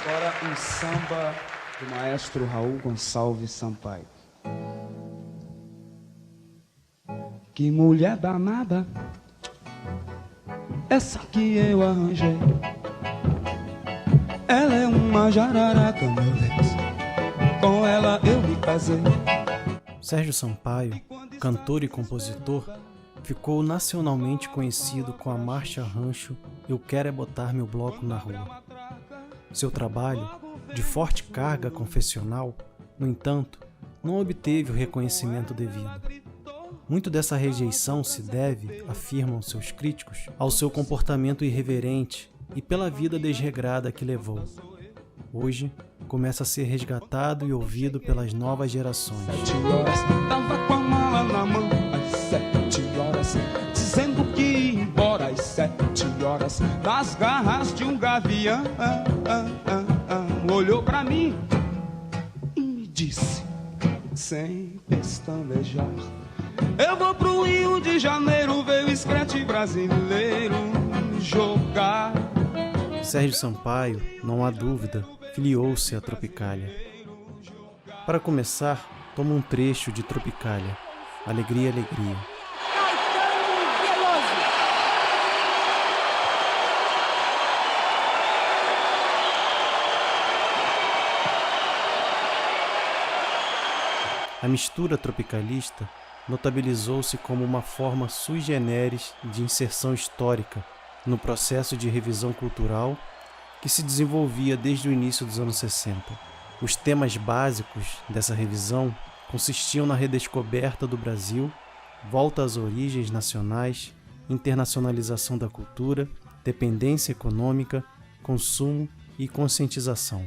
Agora um samba do maestro Raul Gonçalves Sampaio. Que mulher danada, essa que eu arranjei. Ela é uma jararaca, meu Deus, com ela eu me casei. Sérgio Sampaio, cantor e compositor, ficou nacionalmente conhecido com a marcha rancho Eu Quero É Botar Meu Bloco na Rua. Seu trabalho, de forte carga confessional, no entanto, não obteve o reconhecimento devido. Muito dessa rejeição se deve, afirmam seus críticos, ao seu comportamento irreverente e pela vida desregrada que levou. Hoje, começa a ser resgatado e ouvido pelas novas gerações. 7 horas, tava com a mala na mão, às 7 horas, dizendo que ia embora às 7 horas, nas garras de um gavião, olhou pra mim e me disse, sem pestanejar, eu vou pro Rio de Janeiro ver o escrete brasileiro jogar. Sérgio Sampaio, não há dúvida, filiou-se à Tropicália. Para começar, toma um trecho de Tropicália, Alegria, Alegria. A mistura tropicalista notabilizou-se como uma forma sui generis de inserção histórica no processo de revisão cultural que se desenvolvia desde o início dos anos 60. Os temas básicos dessa revisão consistiam na redescoberta do Brasil, volta às origens nacionais, internacionalização da cultura, dependência econômica, consumo e conscientização.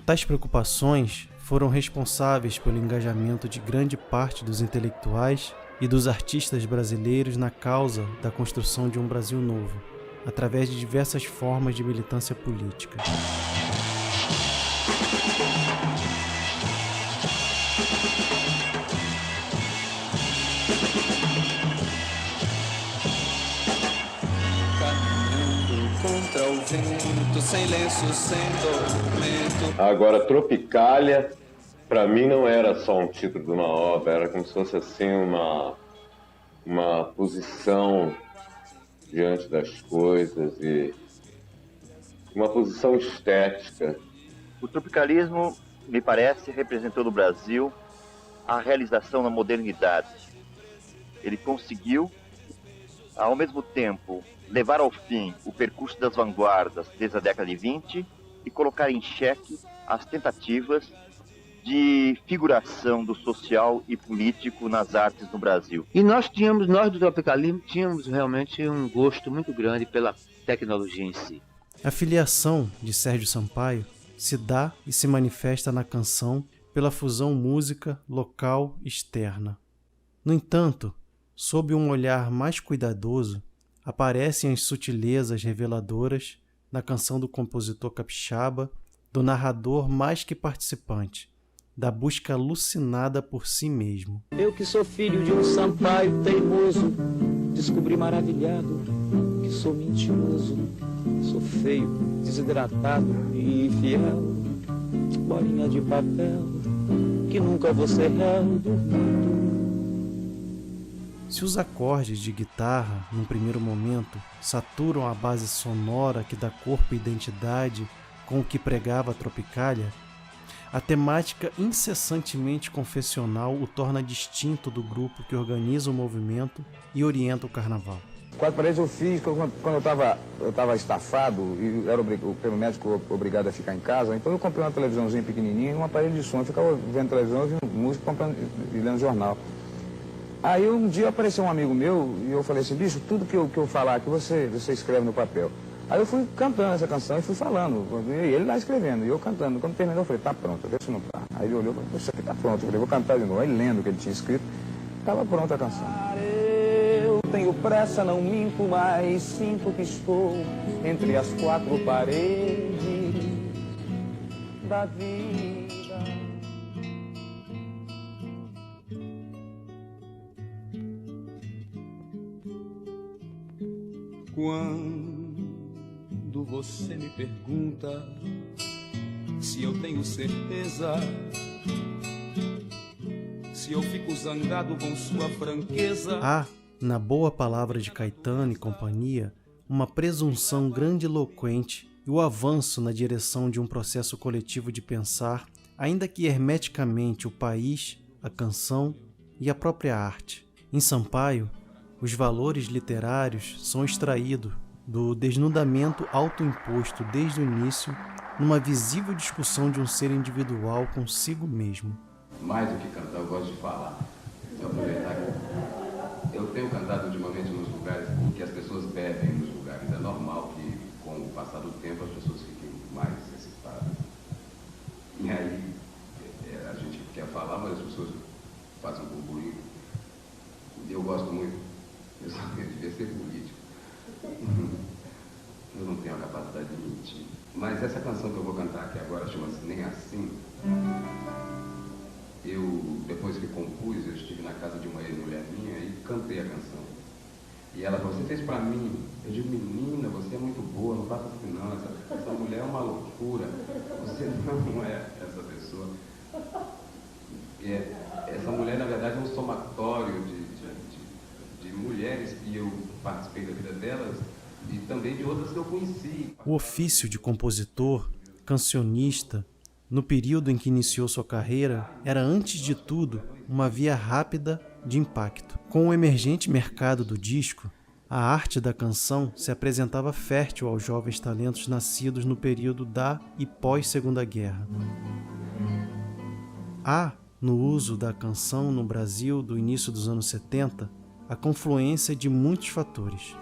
Tais preocupações foram responsáveis pelo engajamento de grande parte dos intelectuais e dos artistas brasileiros na causa da construção de um Brasil novo, através de diversas formas de militância política. Caminhando contra o vento, sem lenço, sem documento. Agora, Tropicália, para mim, não era só um título de uma obra, era como se fosse assim uma posição diante das coisas e uma posição estética. O tropicalismo, me parece, representou no Brasil a realização da modernidade. Ele conseguiu, ao mesmo tempo, levar ao fim o percurso das vanguardas desde a década de 20 e colocar em xeque as tentativas de figuração do social e político nas artes no Brasil. E nós do tropicalismo, tínhamos realmente um gosto muito grande pela tecnologia em si. A filiação de Sérgio Sampaio se dá e se manifesta na canção pela fusão música, local e externa. No entanto, sob um olhar mais cuidadoso, aparecem as sutilezas reveladoras na canção do compositor capixaba, do narrador mais que participante, da busca alucinada por si mesmo. Eu que sou filho de um Sampaio teimoso, descobri maravilhado que sou mentiroso, sou feio, desidratado e infiel, bolinha de papel, que nunca vou ser réu do mundo. Se os acordes de guitarra, num primeiro momento, saturam a base sonora que dá corpo e identidade com o que pregava a Tropicália, a temática incessantemente confessional o torna distinto do grupo que organiza o movimento e orienta o carnaval. Quatro paredes eu fiz quando eu estava estafado e era pelo médico obrigado a ficar em casa. Então eu comprei uma televisãozinha pequenininha e uma parede de som. Eu ficava vendo televisão, ouvindo música e lendo jornal. Aí um dia apareceu um amigo meu e eu falei assim, bicho, tudo que eu falar aqui você escreve no papel. Aí eu fui cantando essa canção e fui falando, e ele lá escrevendo, e eu cantando. Quando terminou eu falei, tá pronto, vê se não tá. Aí ele olhou e falou, isso aqui tá pronto. Eu falei, vou cantar de novo. Aí lendo o que ele tinha escrito, estava pronta a canção. Eu tenho pressa, não minto, mas sinto que estou entre as quatro paredes da vida. Quando Quando você me pergunta se eu tenho certeza, se eu fico zangado com sua franqueza. Há, na boa palavra de Caetano e companhia, uma presunção grandiloquente e o avanço na direção de um processo coletivo de pensar, ainda que hermeticamente, o país, a canção e a própria arte. Em Sampaio, os valores literários são extraídos do desnudamento autoimposto desde o início, numa visível discussão de um ser individual consigo mesmo. Mais do que cantar, eu gosto de falar. Vou aproveitar que eu tenho cantado ultimamente nos lugares em que as pessoas bebem nos lugares. É normal que, com o passar do tempo, as pessoas fiquem mais excitadas. E aí, a gente quer falar, mas as pessoas fazem um burburinho. Eu gosto muito. Eu só devia ser político. Eu não tenho a capacidade de mentir. Mas essa canção que eu vou cantar aqui agora chama-se Nem Assim. Eu, depois que compus, eu estive na casa de uma ex-mulher minha e cantei a canção. E ela falou, você fez pra mim? Eu digo, menina, você é muito boa, não faça assim não, essa mulher é uma loucura. Você não é essa pessoa. Essa mulher, na verdade, é um somatório de mulheres que eu participei da vida delas e também de outras que eu conheci. O ofício de compositor, cancionista, no período em que iniciou sua carreira, era antes de tudo uma via rápida de impacto. Com o emergente mercado do disco, a arte da canção se apresentava fértil aos jovens talentos nascidos no período da e pós-Segunda Guerra. Há, no uso da canção no Brasil do início dos anos 70, a confluência de muitos fatores.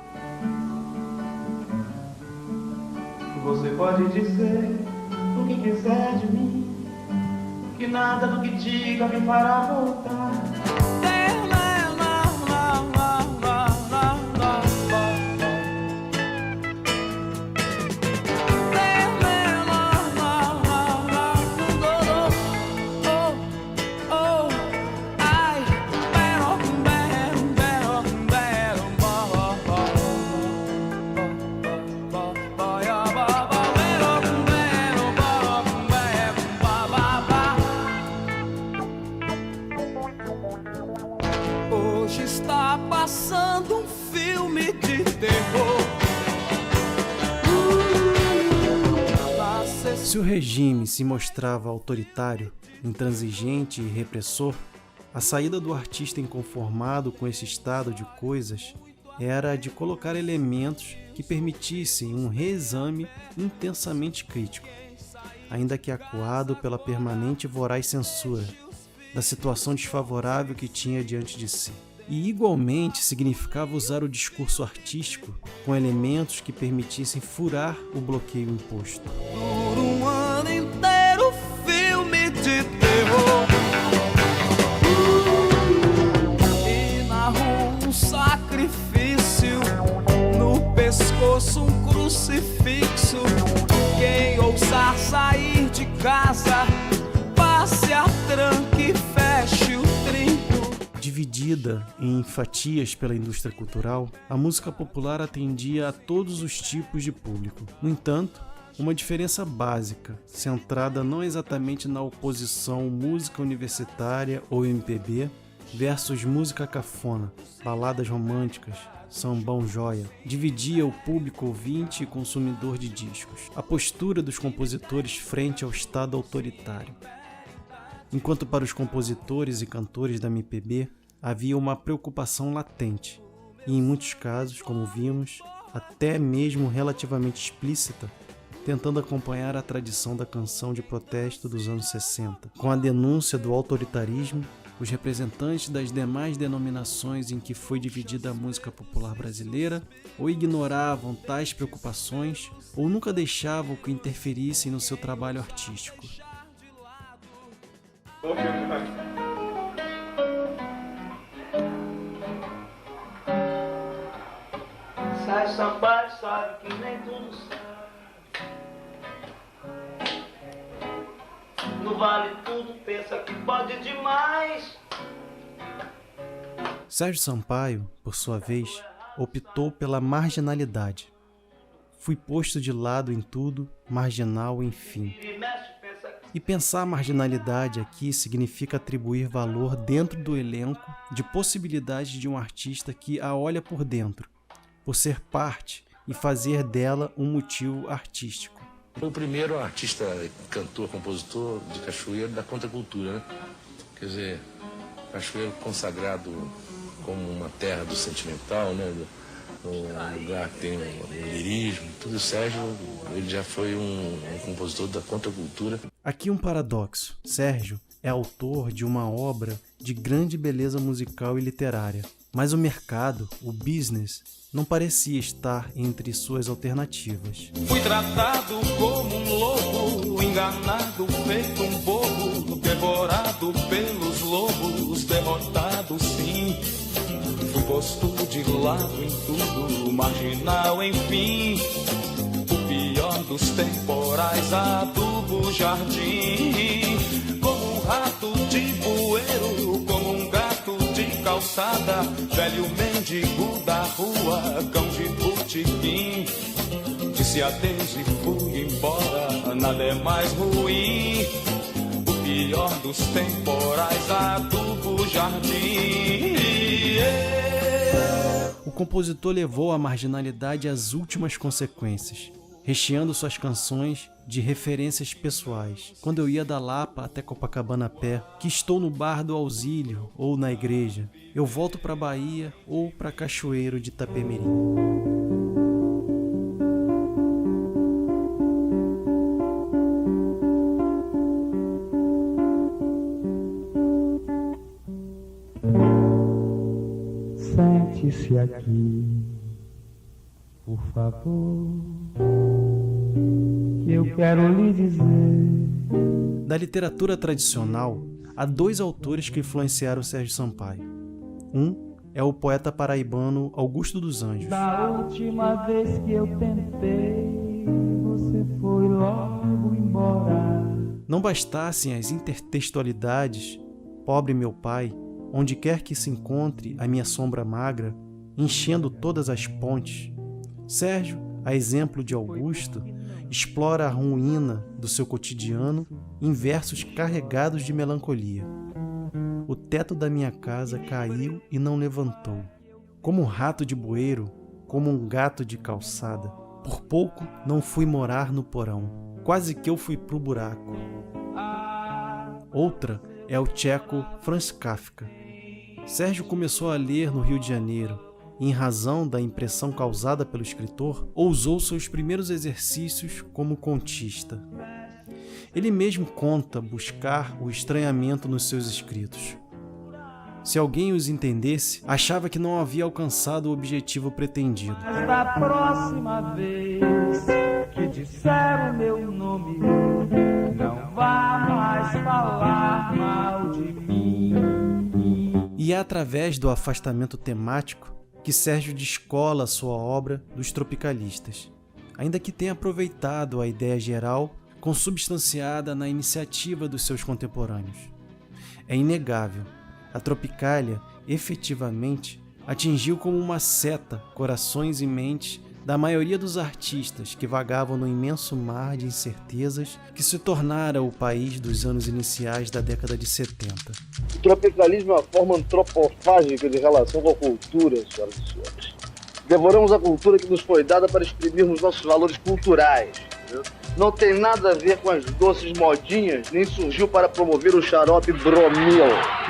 Você pode dizer o que quiser de mim, que nada do que diga me fará voltar. Hoje está passando um filme de terror. Se o regime se mostrava autoritário, intransigente e repressor, a saída do artista inconformado com esse estado de coisas era de colocar elementos que permitissem um reexame intensamente crítico, ainda que acuado pela permanente e voraz censura da situação desfavorável que tinha diante de si. E igualmente significava usar o discurso artístico com elementos que permitissem furar o bloqueio imposto. Por um ano inteiro, filme de terror. E na rua um sacrifício, no pescoço um crucifixo. Quem ousar sair de casa, passe a tranca e feche o trinco. Dividida em fatias pela indústria cultural, a música popular atendia a todos os tipos de público. No entanto, uma diferença básica, centrada não exatamente na oposição música universitária ou MPB versus música cafona, baladas românticas, sambão joia, dividia o público ouvinte e consumidor de discos, a postura dos compositores frente ao Estado autoritário. Enquanto para os compositores e cantores da MPB havia uma preocupação latente e, em muitos casos, como vimos, até mesmo relativamente explícita, tentando acompanhar a tradição da canção de protesto dos anos 60. Com a denúncia do autoritarismo, os representantes das demais denominações em que foi dividida a música popular brasileira ou ignoravam tais preocupações ou nunca deixavam que interferissem no seu trabalho artístico. Sai Sampaio, sabe que nem tudo sabe. No vale tudo, pensa que pode demais. Sérgio Sampaio, por sua vez, optou pela marginalidade. fui posto de lado em tudo, marginal, enfim. E pensar a marginalidade aqui significa atribuir valor dentro do elenco de possibilidades de um artista que a olha por dentro, por ser parte e fazer dela um motivo artístico. Foi o primeiro artista, cantor, compositor de Cachoeiro da contracultura, né? Quer dizer, Cachoeiro consagrado como uma terra do sentimental, né? Um lugar que tem um lirismo, tudo. O Sérgio, ele já foi um compositor da contracultura. Aqui um paradoxo. Sérgio é autor de uma obra de grande beleza musical e literária, mas o mercado, o business, não parecia estar entre suas alternativas. Fui tratado como um lobo, enganado, feito um bobo, devorado pelos lobos, derrotado sim. Fui posto de lado em tudo, marginal enfim. O pior dos temporais, adubo jardim. Como um rato de bueiro, como um gato de calçada, velho mendigo da rua, cão de botequim. Disse adeus e fui embora, nada é mais ruim. O pior dos temporais, adubo jardim. O compositor levou a marginalidade às últimas consequências, recheando suas canções de referências pessoais. Quando eu ia da Lapa até Copacabana a pé, que estou no bar do Auxílio ou na igreja, eu volto para Bahia ou para Cachoeiro de Itapemirim. Sente-se aqui, por favor, que eu quero lhe dizer. Da literatura tradicional, há dois autores que influenciaram Sérgio Sampaio. Um é o poeta paraibano Augusto dos Anjos. Da última vez que eu tentei, você foi logo embora. Não bastassem as intertextualidades, pobre meu pai, onde quer que se encontre a minha sombra magra, enchendo todas as pontes, Sérgio, a exemplo de Augusto, explora a ruína do seu cotidiano em versos carregados de melancolia. O teto da minha casa caiu e não levantou. Como um rato de bueiro, como um gato de calçada. Por pouco não fui morar no porão. Quase que eu fui pro buraco. Outra é o tcheco Franz Kafka. Sérgio começou a ler no Rio de Janeiro e, em razão da impressão causada pelo escritor, ousou seus primeiros exercícios como contista. Ele mesmo conta buscar o estranhamento nos seus escritos. Se alguém os entendesse, achava que não havia alcançado o objetivo pretendido. Mas da próxima vez que disser o meu nome, não vá mais falar mal de mim. E é através do afastamento temático que Sérgio descola sua obra dos tropicalistas, ainda que tenha aproveitado a ideia geral consubstanciada na iniciativa dos seus contemporâneos. É inegável, a Tropicália efetivamente atingiu como uma seta corações e mentes da maioria dos artistas que vagavam no imenso mar de incertezas que se tornara o país dos anos iniciais da década de 70. O tropicalismo é uma forma antropofágica de relação com a cultura, senhoras e senhores. Devoramos a cultura que nos foi dada para exprimirmos nossos valores culturais. Entendeu? Não tem nada a ver com as doces modinhas, nem surgiu para promover o xarope bromil.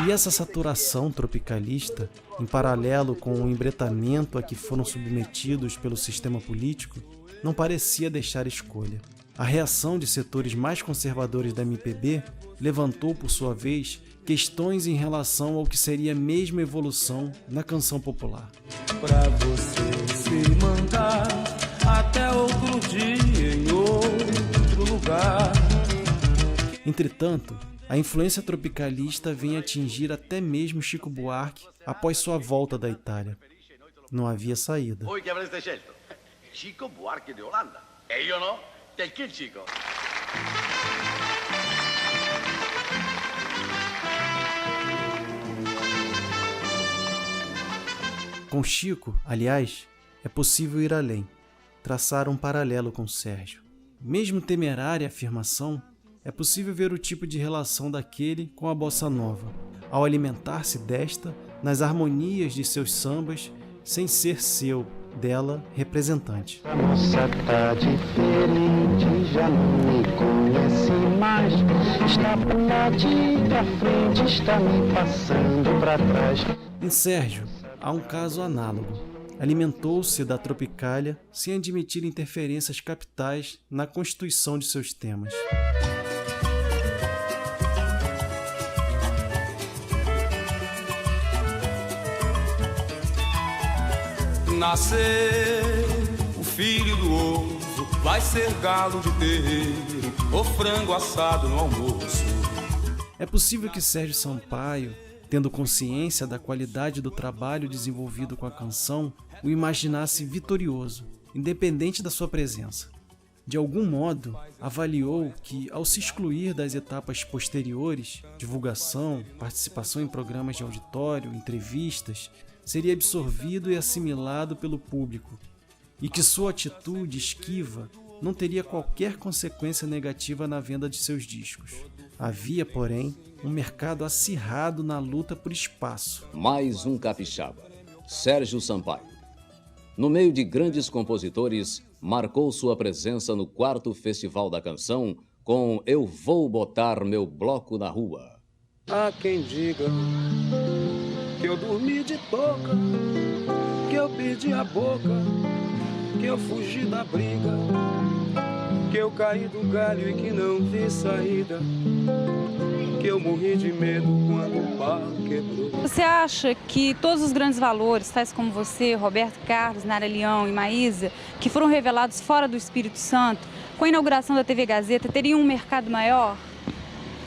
E essa saturação tropicalista, em paralelo com o embretamento a que foram submetidos pelo sistema político, não parecia deixar escolha. A reação de setores mais conservadores da MPB levantou, por sua vez, questões em relação ao que seria a mesma evolução na canção popular. Pra você se mandar até outro dia em outro lugar. Entretanto, a influência tropicalista vem atingir até mesmo Chico Buarque após sua volta da Itália. Não havia saída. Voi che avreste scelto? Chico Buarque de Holanda. E io no? Del che Chico? Com Chico, aliás, é possível ir além. traçaram um paralelo com Sérgio. Mesmo temerária a afirmação, é possível ver o tipo de relação daquele com a bossa nova, ao alimentar-se desta nas harmonias de seus sambas, sem ser dela, representante. A moça tá diferente, já não me conhece mais. Está pra lá de pra frente, está me passando pra trás. Em Sérgio, há um caso análogo. Alimentou-se da Tropicália sem admitir interferências capitais na constituição de seus temas. Nascer o filho do ovo, vai ser galo de terreiro, ou frango assado no almoço. É possível que Sérgio Sampaio, tendo consciência da qualidade do trabalho desenvolvido com a canção, o imaginasse vitorioso, independente da sua presença. De algum modo, avaliou que, ao se excluir das etapas posteriores, divulgação, participação em programas de auditório, entrevistas, seria absorvido e assimilado pelo público, e que sua atitude esquiva não teria qualquer consequência negativa na venda de seus discos. Havia, porém, um mercado acirrado na luta por espaço. Mais um capixaba, Sérgio Sampaio. No meio de grandes compositores, marcou sua presença no 4º Festival da Canção com Eu Vou Botar Meu Bloco na Rua. Há quem diga que eu dormi de toca, que eu perdi a boca, que eu fugi da briga, que eu caí do galho e que não vi saída, que eu morri de medo quando o pau quebrou. Você acha que todos os grandes valores, tais como você, Roberto Carlos, Nara Leão e Maísa, que foram revelados fora do Espírito Santo, com a inauguração da TV Gazeta, teriam um mercado maior?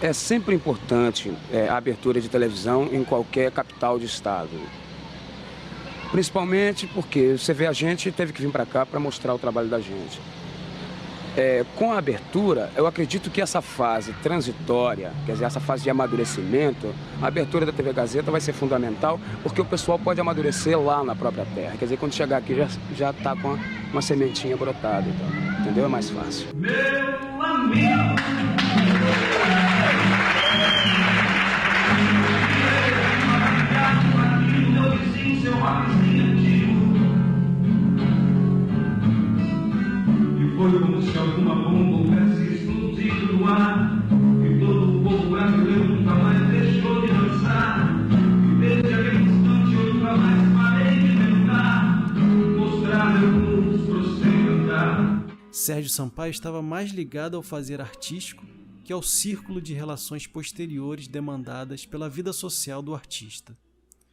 É sempre importante a abertura de televisão em qualquer capital de estado. Principalmente porque você vê, a gente teve que vir para cá para mostrar o trabalho da gente. Com a abertura, eu acredito que essa fase transitória, quer dizer, essa fase de amadurecimento, a abertura da TV Gazeta vai ser fundamental, porque o pessoal pode amadurecer lá na própria terra. Quer dizer, quando chegar aqui já está com uma sementinha brotada, então, entendeu? É mais fácil. Meu amigo! E foi como se alguma bomba houvesse explodido no ar, e todo o povo brasileiro nunca mais deixou de dançar. E desde aquele instante eu nunca mais parei de tentar mostrar meu mundo sem andar. Sérgio Sampaio estava mais ligado ao fazer artístico que ao círculo de relações posteriores demandadas pela vida social do artista.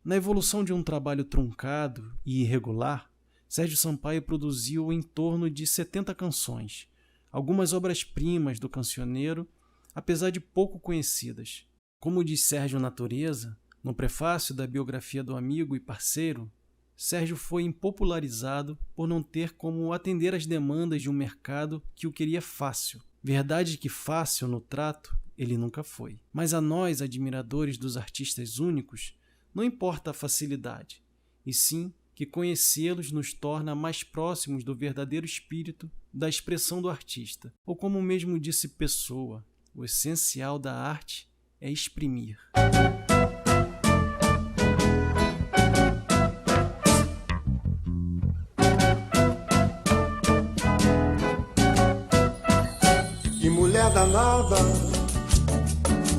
Na evolução de um trabalho truncado e irregular, Sérgio Sampaio produziu em torno de 70 canções, algumas obras-primas do cancioneiro, apesar de pouco conhecidas. Como diz Sérgio Natureza, no prefácio da biografia do amigo e parceiro, Sérgio foi impopularizado por não ter como atender às demandas de um mercado que o queria fácil. Verdade que fácil no trato ele nunca foi. Mas a nós, admiradores dos artistas únicos, não importa a facilidade, e sim que conhecê-los nos torna mais próximos do verdadeiro espírito da expressão do artista. Ou como mesmo disse Pessoa, o essencial da arte é exprimir. Que mulher danada,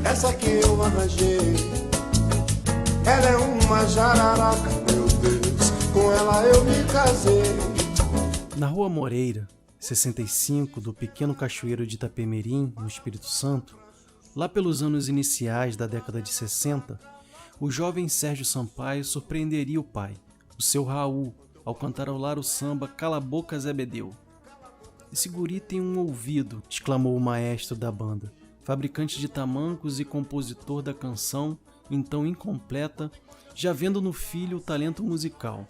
essa que eu arranjei. Ela é uma jararaca, meu Deus, com ela eu me casei. Na Rua Moreira, 65 do pequeno cachoeiro de Itapemirim, no Espírito Santo, lá pelos anos iniciais da década de 60, o jovem Sérgio Sampaio surpreenderia o pai, o seu Raul, ao cantarolar o samba Cala a Boca Zé Bedeu. Esse guri tem um ouvido, exclamou o maestro da banda, fabricante de tamancos e compositor da canção, então incompleta, já vendo no filho o talento musical,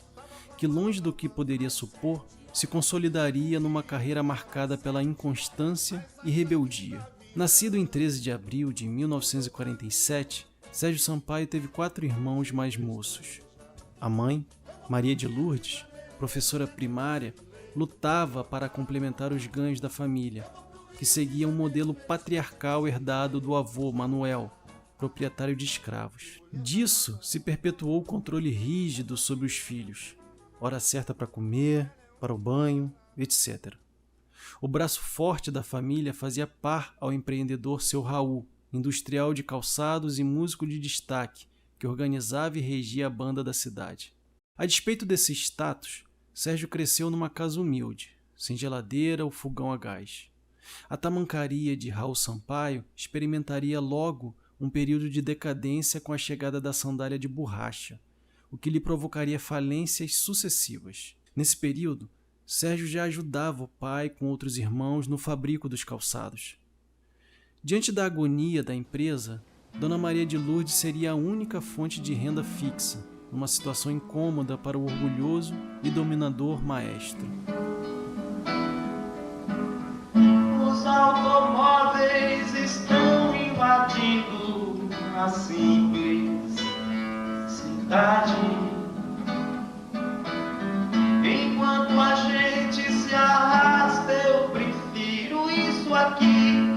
que longe do que poderia supor, se consolidaria numa carreira marcada pela inconstância e rebeldia. Nascido em 13 de abril de 1947, Sérgio Sampaio teve 4 irmãos mais moços. A mãe, Maria de Lourdes, professora primária, lutava para complementar os ganhos da família, que seguia um modelo patriarcal herdado do avô Manuel, proprietário de escravos. Disso se perpetuou o controle rígido sobre os filhos, hora certa para comer, para o banho, etc. O braço forte da família fazia par ao empreendedor seu Raul, industrial de calçados e músico de destaque, que organizava e regia a banda da cidade. A despeito desse status, Sérgio cresceu numa casa humilde, sem geladeira ou fogão a gás. A tamancaria de Raul Sampaio experimentaria logo um período de decadência com a chegada da sandália de borracha, o que lhe provocaria falências sucessivas. Nesse período, Sérgio já ajudava o pai com outros irmãos no fabrico dos calçados. Diante da agonia da empresa, Dona Maria de Lourdes seria a única fonte de renda fixa, numa situação incômoda para o orgulhoso e dominador maestro. Os automóveis estão invadindo a simples cidade. Enquanto a gente se arrasta, eu prefiro isso aqui.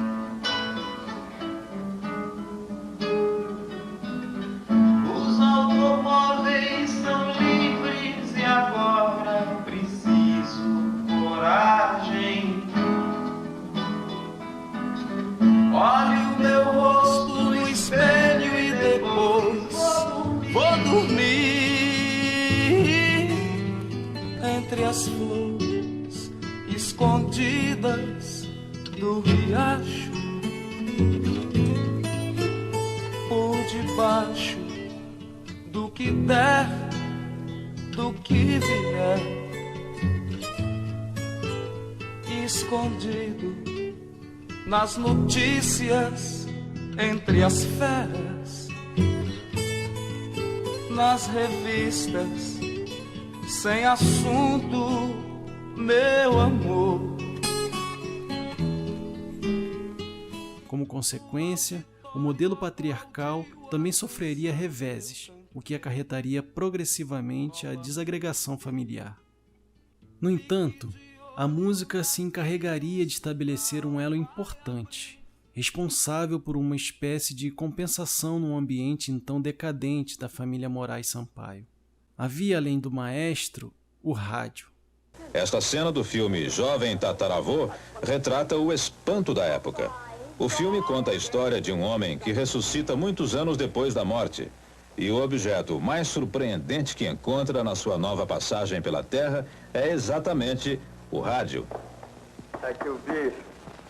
Os automóveis são livres e agora preciso coragem. Olho o meu rosto no espelho e depois vou dormir entre as flores escondidas do riacho, por debaixo do que der, do que vier, escondido nas notícias, entre as feras, nas revistas, sem assunto, meu amor. Como consequência, o modelo patriarcal também sofreria reveses, o que acarretaria progressivamente a desagregação familiar. No entanto, a música se encarregaria de estabelecer um elo importante, responsável por uma espécie de compensação no ambiente então decadente da família Moraes Sampaio. Havia, além do maestro, o rádio. Esta cena do filme Jovem Tataravô retrata o espanto da época. O filme conta a história de um homem que ressuscita muitos anos depois da morte. E o objeto mais surpreendente que encontra na sua nova passagem pela Terra é exatamente o rádio. Aqui o bicho.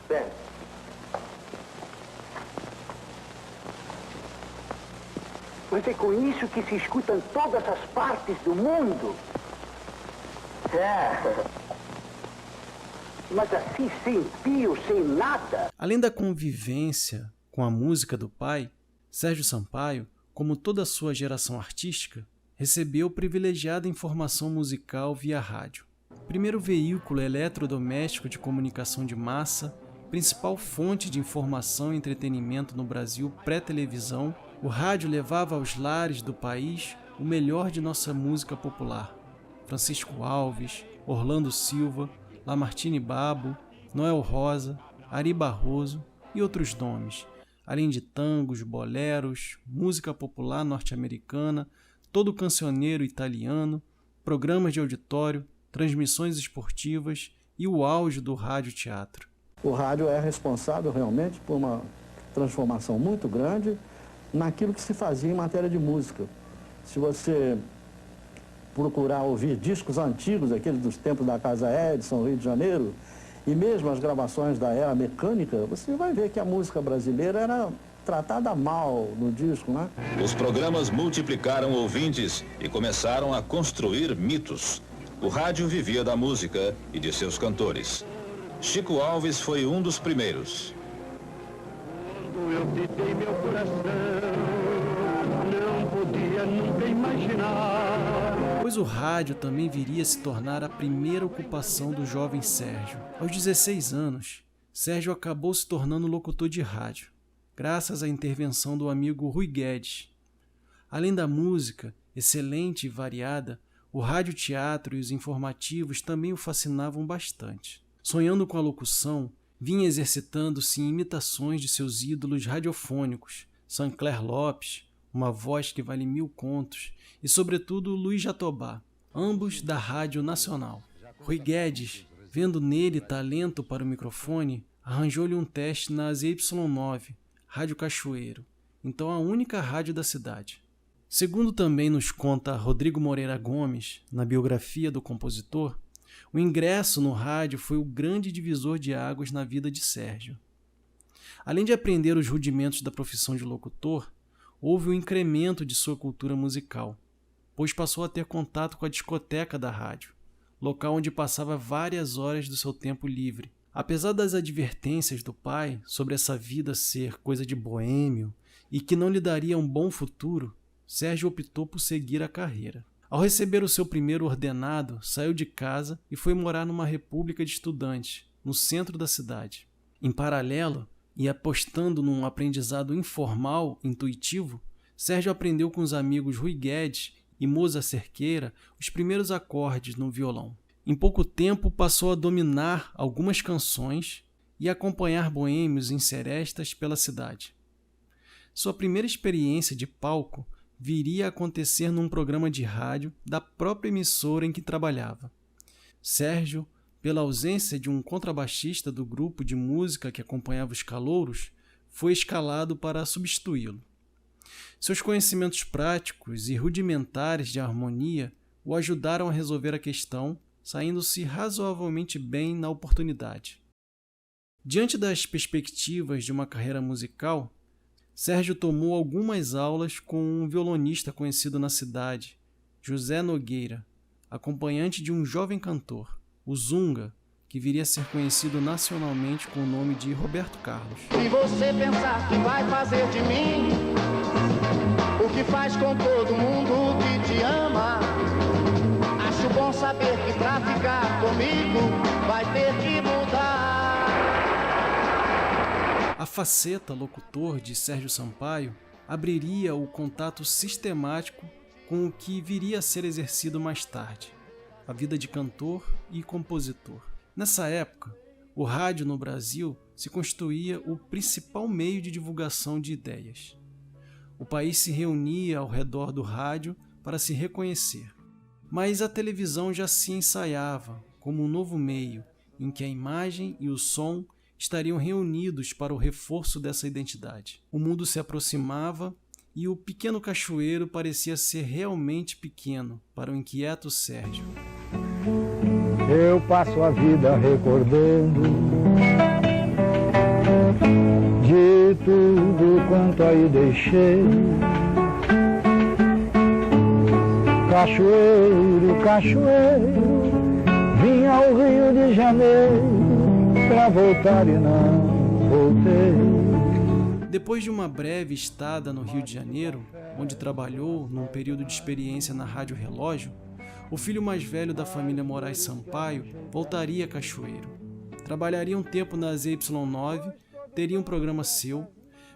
Sente. Mas é com isso que se escuta em todas as partes do mundo. É. Mas assim, sem pio, sem nada. Além da convivência com a música do pai, Sérgio Sampaio, como toda a sua geração artística, recebeu privilegiada informação musical via rádio. Primeiro veículo eletrodoméstico de comunicação de massa, principal fonte de informação e entretenimento no Brasil pré-televisão, o rádio levava aos lares do país o melhor de nossa música popular. Francisco Alves, Orlando Silva, Lamartine Babo, Noel Rosa, Ari Barroso e outros nomes, além de tangos, boleros, música popular norte-americana, todo cancioneiro italiano, programas de auditório, transmissões esportivas e o auge do rádio-teatro. O rádio é responsável realmente por uma transformação muito grande naquilo que se fazia em matéria de música. Se você procurar ouvir discos antigos, aqueles dos tempos da Casa Edison, Rio de Janeiro, e mesmo as gravações da era mecânica, você vai ver que a música brasileira era tratada mal no disco, né? Os programas multiplicaram ouvintes e começaram a construir mitos. O rádio vivia da música e de seus cantores. Chico Alves foi um dos primeiros. Quando eu te dei meu coração, não podia nunca imaginar. Pois o rádio também viria a se tornar a primeira ocupação do jovem Sérgio. Aos 16 anos, Sérgio acabou se tornando locutor de rádio, graças à intervenção do amigo Rui Guedes. Além da música, excelente e variada, O radioteatro e os informativos também o fascinavam bastante. Sonhando com a locução, vinha exercitando-se em imitações de seus ídolos radiofônicos, Sancler Lopes, uma voz que vale 1000 contos, e sobretudo Luiz Jatobá, ambos da Rádio Nacional. Rui Guedes, vendo nele talento para o microfone, arranjou-lhe um teste na ZY9, Rádio Cachoeiro, então a única rádio da cidade. Segundo também nos conta Rodrigo Moreira Gomes, na biografia do compositor, o ingresso no rádio foi o grande divisor de águas na vida de Sérgio. Além de aprender os rudimentos da profissão de locutor, houve um incremento de sua cultura musical, pois passou a ter contato com a discoteca da rádio, local onde passava várias horas do seu tempo livre. Apesar das advertências do pai sobre essa vida ser coisa de boêmio e que não lhe daria um bom futuro, Sérgio optou por seguir a carreira. Ao receber o seu primeiro ordenado, saiu de casa e foi morar numa república de estudantes, no centro da cidade. Em paralelo, e apostando num aprendizado informal, intuitivo, Sérgio aprendeu com os amigos Rui Guedes e Moza Cerqueira os primeiros acordes no violão. Em pouco tempo passou a dominar algumas canções e acompanhar boêmios em serestas pela cidade. Sua primeira experiência de palco viria a acontecer num programa de rádio da própria emissora em que trabalhava. Sérgio, pela ausência de um contrabaixista do grupo de música que acompanhava os calouros, foi escalado para substituí-lo. Seus conhecimentos práticos e rudimentares de harmonia o ajudaram a resolver a questão, saindo-se razoavelmente bem na oportunidade. Diante das perspectivas de uma carreira musical, Sérgio tomou algumas aulas com um violonista conhecido na cidade, José Nogueira, acompanhante de um jovem cantor, o Zunga, que viria a ser conhecido nacionalmente com o nome de Roberto Carlos. Se você pensar que vai fazer de mim o que faz com todo mundo que te ama, acho bom saber que pra ficar comigo vai ter que mudar. A faceta locutor de Sérgio Sampaio abriria o contato sistemático com o que viria a ser exercido mais tarde, a vida de cantor e compositor. Nessa época, o rádio no Brasil se constituía o principal meio de divulgação de ideias. O país se reunia ao redor do rádio para se reconhecer. Mas a televisão já se ensaiava como um novo meio em que a imagem e o som estariam reunidos para o reforço dessa identidade. O mundo se aproximava e o pequeno cachoeiro parecia ser realmente pequeno para o inquieto Sérgio. Eu passo a vida recordando de tudo quanto aí deixei. Cachoeiro, cachoeiro, vim ao Rio de Janeiro pra voltar e não voltei. Depois de uma breve estada no Rio de Janeiro, onde trabalhou num período de experiência na Rádio Relógio, o filho mais velho da família Moraes Sampaio voltaria a Cachoeiro. Trabalharia um tempo na ZY9, teria um programa seu,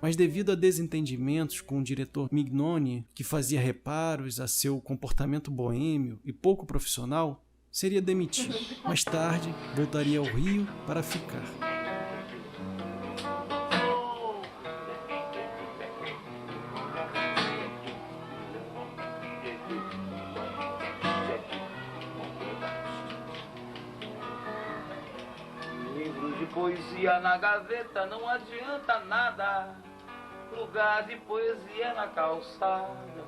mas devido a desentendimentos com o diretor Mignoni, que fazia reparos a seu comportamento boêmio e pouco profissional, seria demitido. Mais tarde, voltaria ao Rio para ficar. Livros de poesia na gaveta não adianta nada. Lugar de poesia é na calçada.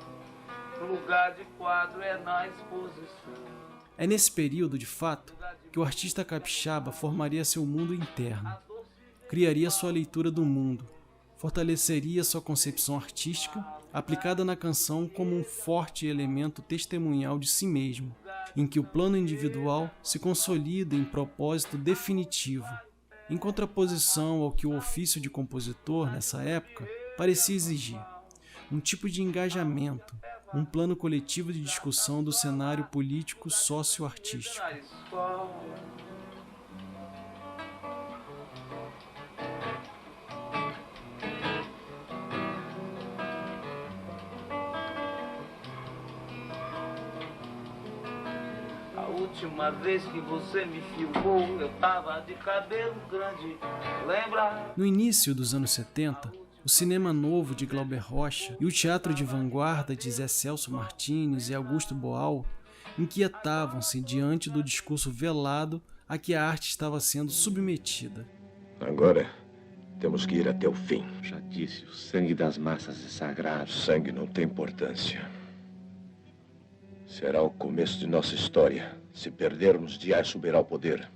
Lugar de quadro é na exposição. É nesse período, de fato, que o artista capixaba formaria seu mundo interno, criaria sua leitura do mundo, fortaleceria sua concepção artística, aplicada na canção como um forte elemento testemunhal de si mesmo, em que o plano individual se consolida em propósito definitivo, em contraposição ao que o ofício de compositor, nessa época, parecia exigir, um tipo de engajamento, um plano coletivo de discussão do cenário político sócio-artístico. última vez que você me filmou, eu tava de cabelo grande, lembra? No início dos anos 70, o cinema novo de Glauber Rocha e o teatro de vanguarda de Zé Celso Martins e Augusto Boal inquietavam-se diante do discurso velado a que a arte estava sendo submetida. Agora, temos que ir até o fim. Já disse, o sangue das massas é sagrado. O sangue não tem importância. Será o começo de nossa história. Se perdermos, Dias subirá ao poder.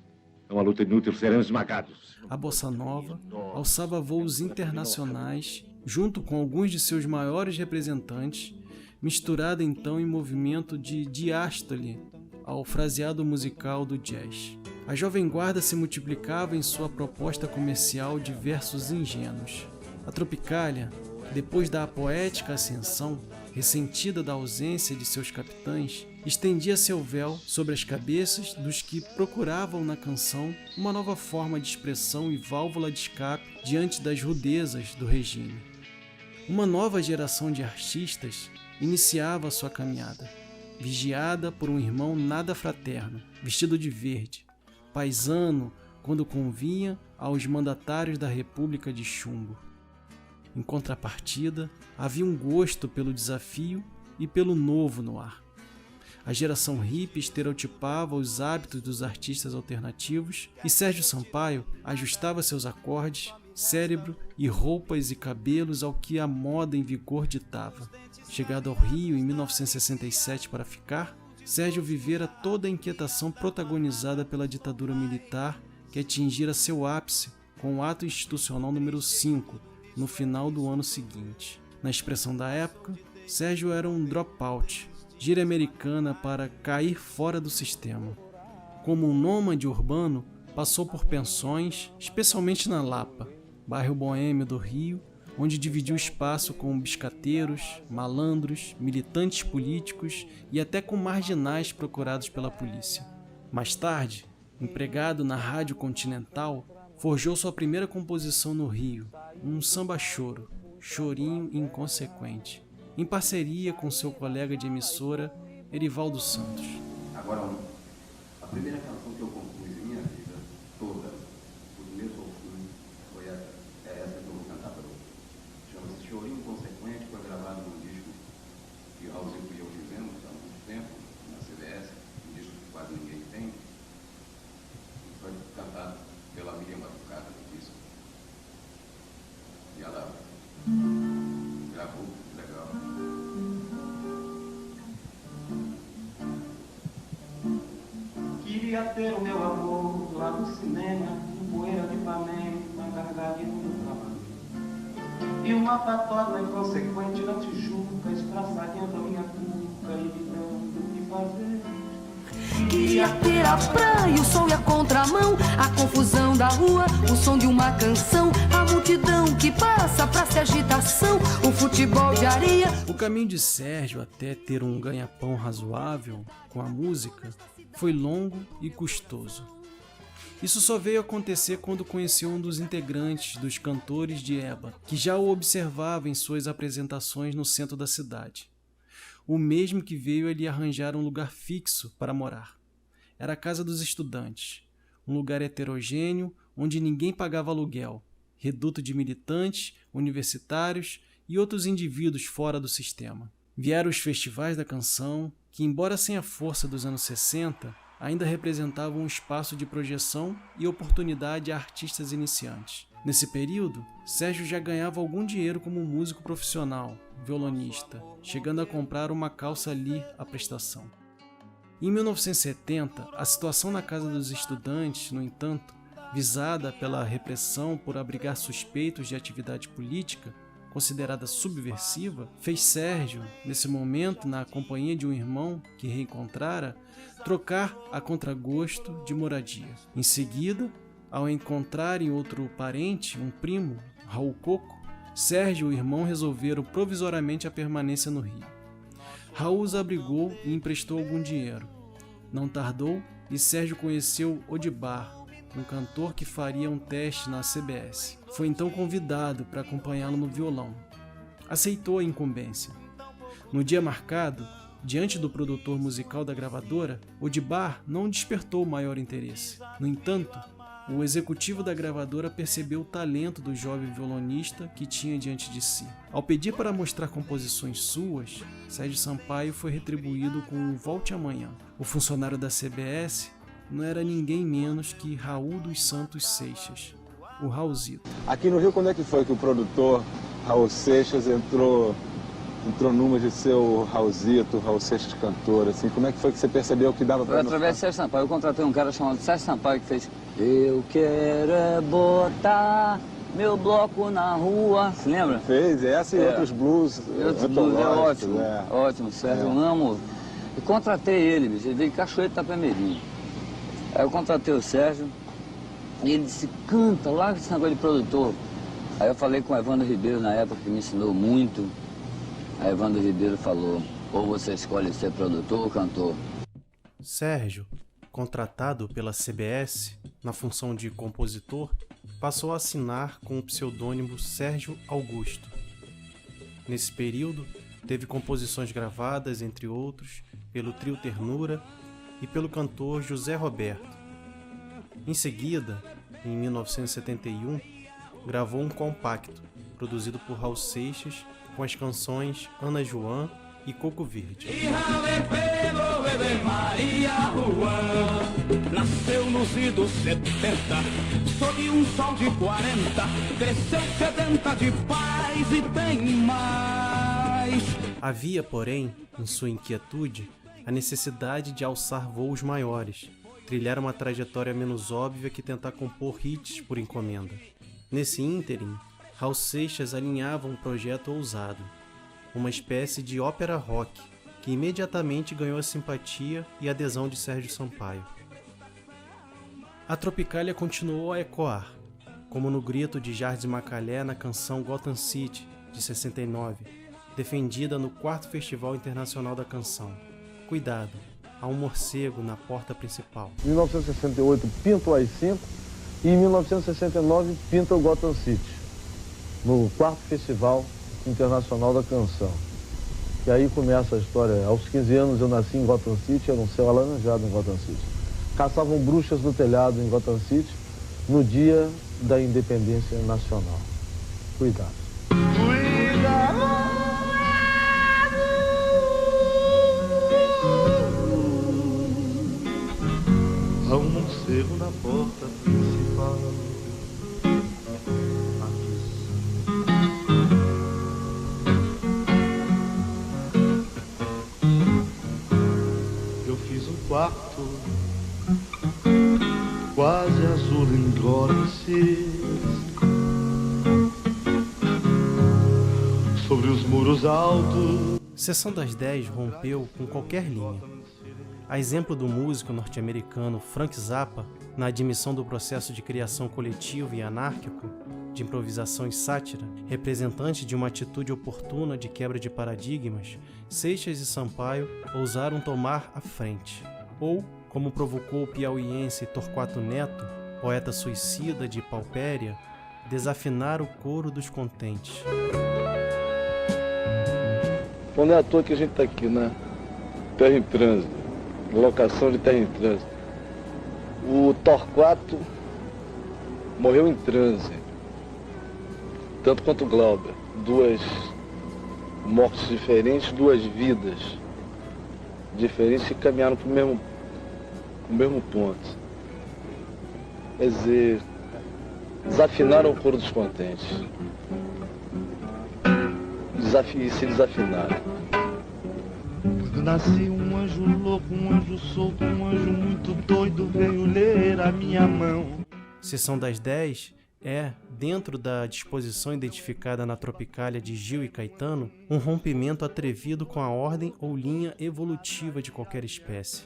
É uma luta inútil, seremos esmagados. A Bossa Nova alçava voos internacionais, junto com alguns de seus maiores representantes, misturada então em movimento de diástole ao fraseado musical do jazz. A Jovem Guarda se multiplicava em sua proposta comercial de versos ingênuos. A Tropicália, depois da poética ascensão, ressentida da ausência de seus capitães, estendia seu véu sobre as cabeças dos que procuravam na canção uma nova forma de expressão e válvula de escape diante das rudezas do regime. Uma nova geração de artistas iniciava sua caminhada, vigiada por um irmão nada fraterno, vestido de verde, paisano quando convinha aos mandatários da República de Chumbo. Em contrapartida, havia um gosto pelo desafio e pelo novo no ar. A geração hippie estereotipava os hábitos dos artistas alternativos e Sérgio Sampaio ajustava seus acordes, cérebro e roupas e cabelos ao que a moda em vigor ditava. Chegado ao Rio em 1967 para ficar, Sérgio vivera toda a inquietação protagonizada pela ditadura militar que atingira seu ápice com o ato institucional número 5, no final do ano seguinte. Na expressão da época, Sérgio era um dropout, gíria americana para cair fora do sistema. Como um nômade urbano, passou por pensões, especialmente na Lapa, bairro boêmio do Rio, onde dividiu espaço com biscateiros, malandros, militantes políticos e até com marginais procurados pela polícia. Mais tarde, empregado na Rádio Continental, forjou sua primeira composição no Rio, um samba-choro, chorinho inconsequente, em parceria com seu colega de emissora, Erivaldo Santos. Agora, a primeira canção que eu compus em minha vida toda, do começo ao fim, foi essa que eu vou cantar para hoje. Chama-se Chorinho Inconsequente, foi gravado num disco que Raulzito e eu fizemos há muito tempo, na CBS, um disco que quase ninguém tem, e foi cantado pela Miriam Batucada no disco. E ela gravou, legal. Queria ter o meu amor lá no cinema, no Poeira de Ipanema, gargalhinho no cavalo. E uma patota inconsequente na Tijuca, espraçalhando a minha cuca e me dando o que fazer. Queria ter a praia, o sol e a contramão, a confusão da rua, o som de uma canção, a multidão que passa, praça e agitação, o futebol de areia. O caminho de Sérgio até ter um ganha-pão razoável com a música foi longo e custoso. Isso só veio acontecer quando conheceu um dos integrantes dos Cantores de Eba, que já o observava em suas apresentações no centro da cidade. O mesmo que veio lhe arranjar um lugar fixo para morar. Era a Casa dos Estudantes, um lugar heterogêneo onde ninguém pagava aluguel, reduto de militantes, universitários e outros indivíduos fora do sistema. Vieram os festivais da canção, que, embora sem a força dos anos 60, ainda representavam um espaço de projeção e oportunidade a artistas iniciantes. Nesse período, Sérgio já ganhava algum dinheiro como músico profissional, violonista, chegando a comprar uma calça Lee à prestação. Em 1970, a situação na Casa dos Estudantes, no entanto, visada pela repressão por abrigar suspeitos de atividade política, considerada subversiva, fez Sérgio, nesse momento, na companhia de um irmão que reencontrara, trocar a contragosto de moradia. Em seguida, ao encontrarem outro parente, um primo, Raul Coco, Sérgio e o irmão resolveram provisoriamente a permanência no Rio. Raul os abrigou e emprestou algum dinheiro. Não tardou e Sérgio conheceu Odibar, um cantor que faria um teste na CBS. Foi então convidado para acompanhá-lo no violão. Aceitou a incumbência. No dia marcado, Diante do produtor musical da gravadora, Odibart não despertou maior interesse. No entanto, o executivo da gravadora percebeu o talento do jovem violonista que tinha diante de si. Ao pedir para mostrar composições suas, Sérgio Sampaio foi retribuído com um Volte Amanhã. O funcionário da CBS não era ninguém menos que Raul dos Santos Seixas, o Raulzito. Aqui no Rio, quando é que foi que o produtor Raul Seixas entrou numa de ser o Raulzito, Raul Seixas cantor, assim? Como é que foi que você percebeu que dava para... Através de Sérgio Sampaio. Eu contratei um cara chamado Sérgio Sampaio que fez Eu quero é botar meu bloco na rua. Você lembra? Fez, essa e outros blues. Outros blues, é ótimo. Ótimo, Sérgio, eu amo. Eu contratei ele, bicho. Ele veio de Cachoeira de Itapemirim. Aí eu contratei o Sérgio e ele disse, canta, larga esse negócio de produtor. Aí eu falei com o Evandro Ribeiro na época, que me ensinou muito. Aí Evandro Ribeiro falou, ou você escolhe ser produtor ou cantor. Sérgio, contratado pela CBS na função de compositor, passou a assinar com o pseudônimo Sérgio Augusto. Nesse período, teve composições gravadas, entre outros, pelo Trio Ternura e pelo cantor José Roberto. Em seguida, em 1971, gravou um compacto, produzido por Raul Seixas, com as canções Ana Joã e Coco Verde. Nasceu nos idos 70, sob um sol de 40, cresceu sedenta de paz e tem mais. Havia, porém, em sua inquietude, a necessidade de alçar voos maiores, trilhar uma trajetória menos óbvia que tentar compor hits por encomenda. Nesse ínterim, Raul Seixas alinhava um projeto ousado, uma espécie de ópera rock, que imediatamente ganhou a simpatia e adesão de Sérgio Sampaio. A Tropicália continuou a ecoar, como no grito de Jardim Macalé na canção Gotham City, de 69, defendida no 4º Festival Internacional da Canção. Cuidado, há um morcego na porta principal. Em 1968 pinta o AI-5 e em 1969 pinta o Gotham City, no 4º Festival Internacional da Canção. E aí começa a história. Aos 15 anos eu nasci em Gotham City, era um céu alaranjado em Gotham City. Caçavam bruxas do telhado em Gotham City no dia da independência nacional. Cuidado. Há um morcego na porta principal. Eu fiz um quarto quase azul em glórias, sobre os muros altos. Sessão das 10 rompeu com qualquer linha. A exemplo do músico norte-americano Frank Zappa, na admissão do processo de criação coletivo e anárquico, de improvisação e sátira, representante de uma atitude oportuna de quebra de paradigmas, Seixas e Sampaio ousaram tomar a frente. Ou, como provocou o piauiense Torquato Neto, poeta suicida de Paupéria, desafinar o coro dos contentes. Bom, não é à toa que a gente está aqui, né? Terra em trânsito. Locação de terra em trânsito. O Torquato morreu em trânsito, tanto quanto o Glauber. Duas mortes diferentes, duas vidas diferentes que caminharam para o mesmo ponto. Quer dizer, desafinaram o coro dos contentes. E se desafinaram. Quando nasci um anjo louco, um anjo solto, um anjo muito doido veio ler a minha mão. Sessão das 10 é, dentro da disposição identificada na Tropicália de Gil e Caetano, um rompimento atrevido com a ordem ou linha evolutiva de qualquer espécie.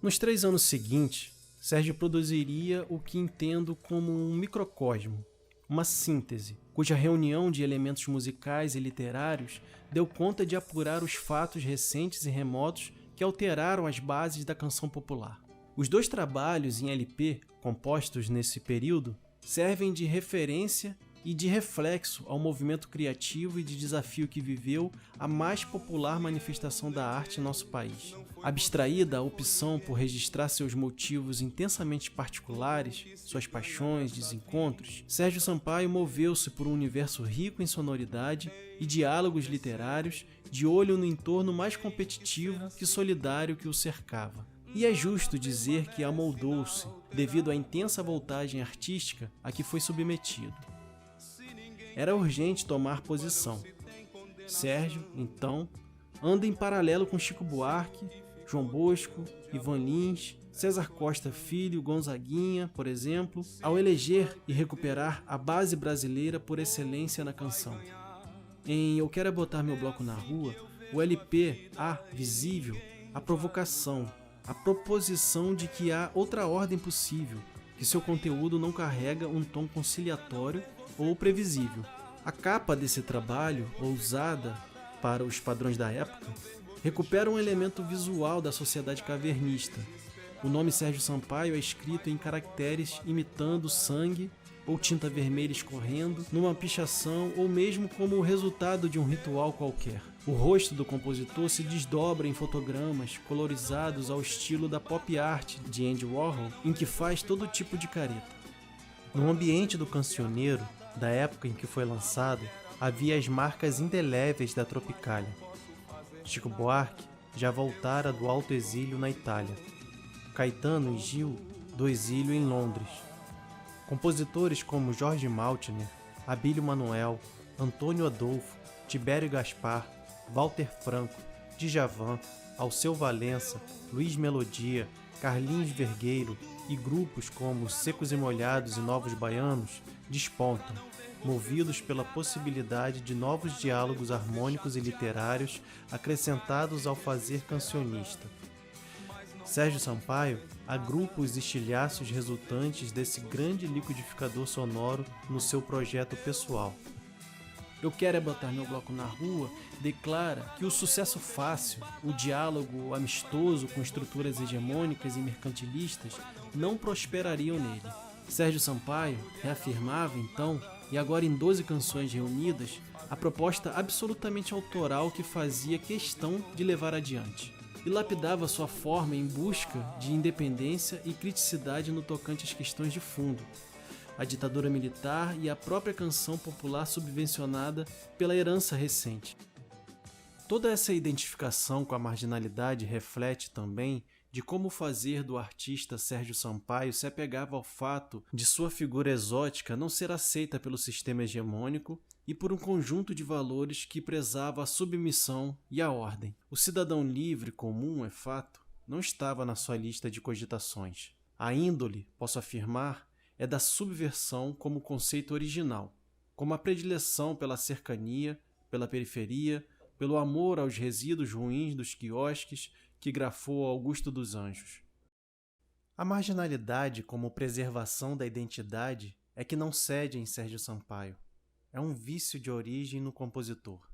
Nos 3 anos seguintes, Sérgio produziria o que entendo como um microcosmo, uma síntese, cuja reunião de elementos musicais e literários deu conta de apurar os fatos recentes e remotos que alteraram as bases da canção popular. Os 2 trabalhos em LP, compostos nesse período, servem de referência e de reflexo ao movimento criativo e de desafio que viveu a mais popular manifestação da arte em nosso país. Abstraída a opção por registrar seus motivos intensamente particulares, suas paixões, desencontros, Sérgio Sampaio moveu-se por um universo rico em sonoridade e diálogos literários, de olho no entorno mais competitivo que solidário que o cercava. E é justo dizer que amoldou-se, devido à intensa voltagem artística a que foi submetido. Era urgente tomar posição. Sérgio, então, anda em paralelo com Chico Buarque, João Bosco, Ivan Lins, César Costa Filho, Gonzaguinha, por exemplo, ao eleger e recuperar a base brasileira por excelência na canção. Em Eu Quero É Botar Meu Bloco na Rua, o LP há visível a provocação, a proposição de que há outra ordem possível, que seu conteúdo não carrega um tom conciliatório ou previsível. A capa desse trabalho, ousada para os padrões da época, recupera um elemento visual da sociedade cavernista. O nome Sérgio Sampaio é escrito em caracteres imitando sangue ou tinta vermelha escorrendo numa pichação ou mesmo como o resultado de um ritual qualquer. O rosto do compositor se desdobra em fotogramas colorizados ao estilo da pop art de Andy Warhol, em que faz todo tipo de careta. No ambiente do cancioneiro, da época em que foi lançado, havia as marcas indeléveis da Tropicália. Chico Buarque já voltara do alto exílio na Itália. Caetano e Gil do exílio em Londres. Compositores como Jorge Maltner, Abílio Manuel, Antônio Adolfo, Tibério Gaspar, Walter Franco, Djavan, Alceu Valença, Luiz Melodia, Carlinhos Vergueiro e grupos como Secos e Molhados e Novos Baianos despontam, movidos pela possibilidade de novos diálogos harmônicos e literários acrescentados ao fazer cancionista. Sérgio Sampaio agrupa os estilhaços resultantes desse grande liquidificador sonoro no seu projeto pessoal. Eu Quero É Botar Meu Bloco na Rua declara que o sucesso fácil, o diálogo amistoso com estruturas hegemônicas e mercantilistas não prosperariam nele. Sérgio Sampaio reafirmava então, e agora em 12 canções reunidas, a proposta absolutamente autoral que fazia questão de levar adiante. E lapidava sua forma em busca de independência e criticidade no tocante às questões de fundo, a ditadura militar e a própria canção popular subvencionada pela herança recente. Toda essa identificação com a marginalidade reflete também de como o fazer do artista Sérgio Sampaio se apegava ao fato de sua figura exótica não ser aceita pelo sistema hegemônico e por um conjunto de valores que prezava a submissão e a ordem. O cidadão livre comum, é fato, não estava na sua lista de cogitações. A índole, posso afirmar, é da subversão como conceito original, como a predileção pela cercania, pela periferia, pelo amor aos resíduos ruins dos quiosques que grafou Augusto dos Anjos. A marginalidade como preservação da identidade é que não cede em Sérgio Sampaio. É um vício de origem no compositor.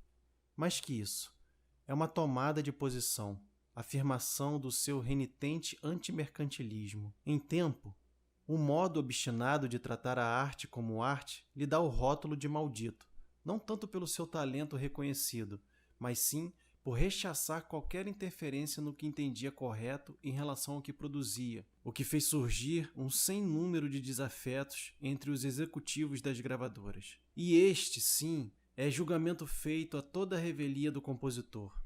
Mais que isso, é uma tomada de posição, afirmação do seu renitente antimercantilismo. Em tempo, o modo obstinado de tratar a arte como arte lhe dá o rótulo de maldito, não tanto pelo seu talento reconhecido, mas sim por rechaçar qualquer interferência no que entendia correto em relação ao que produzia, o que fez surgir um sem número de desafetos entre os executivos das gravadoras. E este, sim, é julgamento feito a toda a revelia do compositor.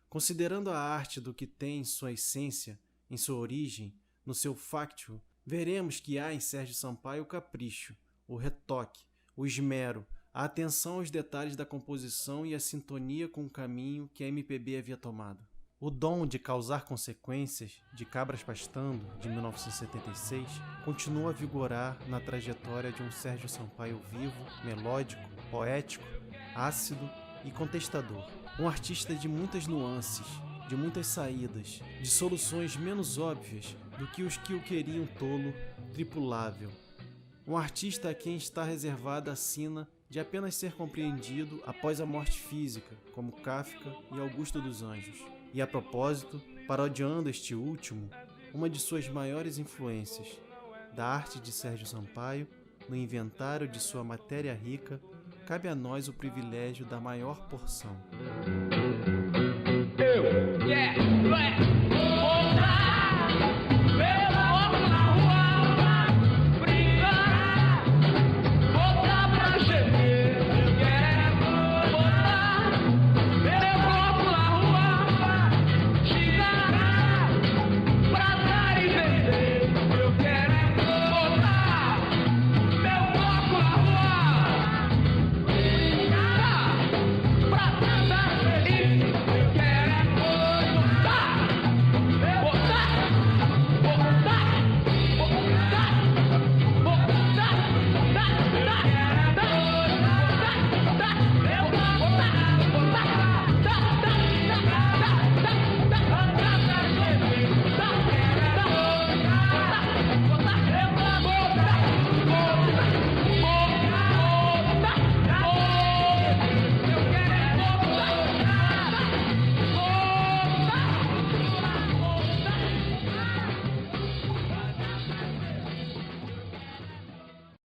Considerando a arte do que tem em sua essência, em sua origem, no seu facto, veremos que há em Sérgio Sampaio o capricho, o retoque, o esmero, a atenção aos detalhes da composição e a sintonia com o caminho que a MPB havia tomado. O dom de causar consequências, de Cabras Pastando, de 1976, continua a vigorar na trajetória de um Sérgio Sampaio vivo, melódico, poético, ácido e contestador. Um artista de muitas nuances, de muitas saídas, de soluções menos óbvias do que os que o queriam tolo, tripulável. Um artista a quem está reservada a sina de apenas ser compreendido após a morte física, como Kafka e Augusto dos Anjos. E a propósito, parodiando este último, uma de suas maiores influências, da arte de Sérgio Sampaio, no inventário de sua matéria rica, cabe a nós o privilégio da maior porção. Yeah,